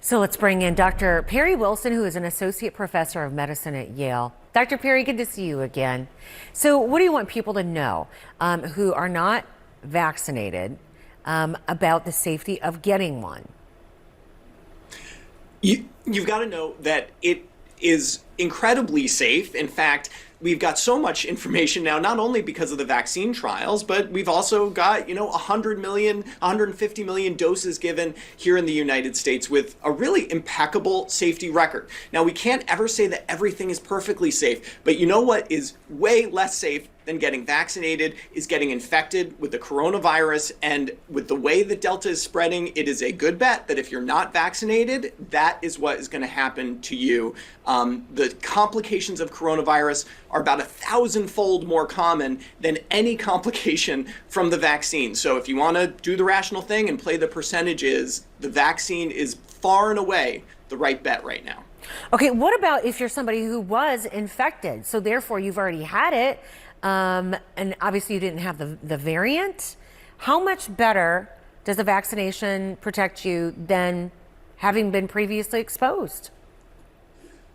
So let's bring in Dr. Perry Wilson, who is an associate professor of medicine at Yale. Dr. Perry, good to see you again. So what do you want people to know who are not vaccinated about the safety of getting one? You've got to know that it is incredibly safe. In fact, we've got so much information now, not only because of the vaccine trials, but we've also got, 100 million, 150 million doses given here in the United States with a really impeccable safety record. Now, we can't ever say that everything is perfectly safe, but you know what is way less safe than getting vaccinated is getting infected with the coronavirus. And with the way that Delta is spreading, it is a good bet that if you're not vaccinated, that is what is going to happen to you. The complications of coronavirus are about 1,000-fold more common than any complication from the vaccine. So if you want to do the rational thing and play the percentages, the vaccine is far and away the right bet right now. Okay, what about if you're somebody who was infected, so therefore you've already had it, and obviously you didn't have the variant? How much better does a vaccination protect you than having been previously exposed?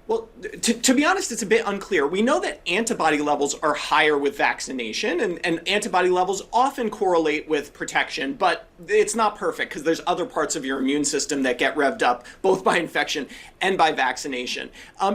Well, to be honest, it's a bit unclear. We know that antibody levels are higher with vaccination, and antibody levels often correlate with protection, but it's not perfect because there's other parts of your immune system that get revved up both by infection and by vaccination.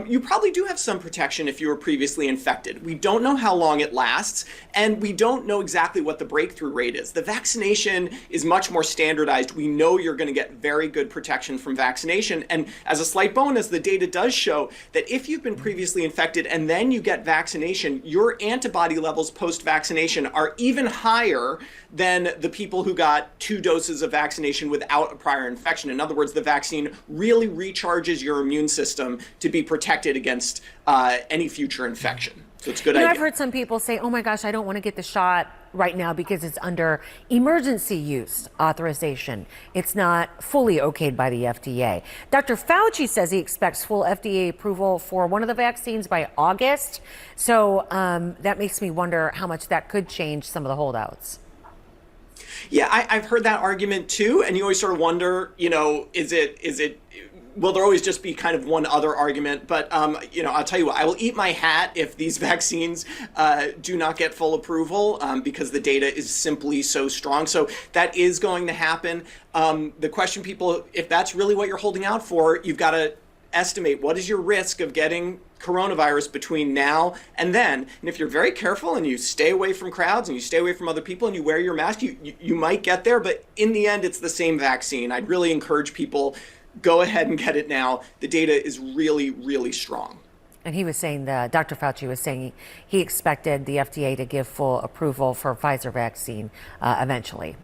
You probably do have some protection if you were previously infected. We don't know how long it lasts, and we don't know exactly what the breakthrough rate is. The vaccination is much more standardized. We know you're going to get very good protection from vaccination, and as a slight bonus, the data does show that if you've been previously infected and then you get vaccination, your antibody levels post-vaccination are even higher than the people who got 2 doses of vaccination without a prior infection. In other words, the vaccine really recharges your immune system to be protected against any future infection. So it's a good idea. I've heard some people say, oh my gosh, I don't want to get the shot right now because it's under emergency use authorization. It's not fully okayed by the FDA. Dr. Fauci says he expects full FDA approval for one of the vaccines by August. So that makes me wonder how much that could change some of the holdouts. Yeah, I've heard that argument too, and you always sort of wonder, will there always just be kind of one other argument? But, I'll tell you what, I will eat my hat if these vaccines do not get full approval because the data is simply so strong. So that is going to happen. The question people, if that's really what you're holding out for, you've got to estimate what is your risk of getting coronavirus between now and then. And if you're very careful and you stay away from crowds and you stay away from other people and you wear your mask, you might get there. But in the end, it's the same vaccine. I'd really encourage people, go ahead and get it now. The data is really, really strong. And he was saying that Dr. Fauci was saying he expected the FDA to give full approval for Pfizer vaccine eventually.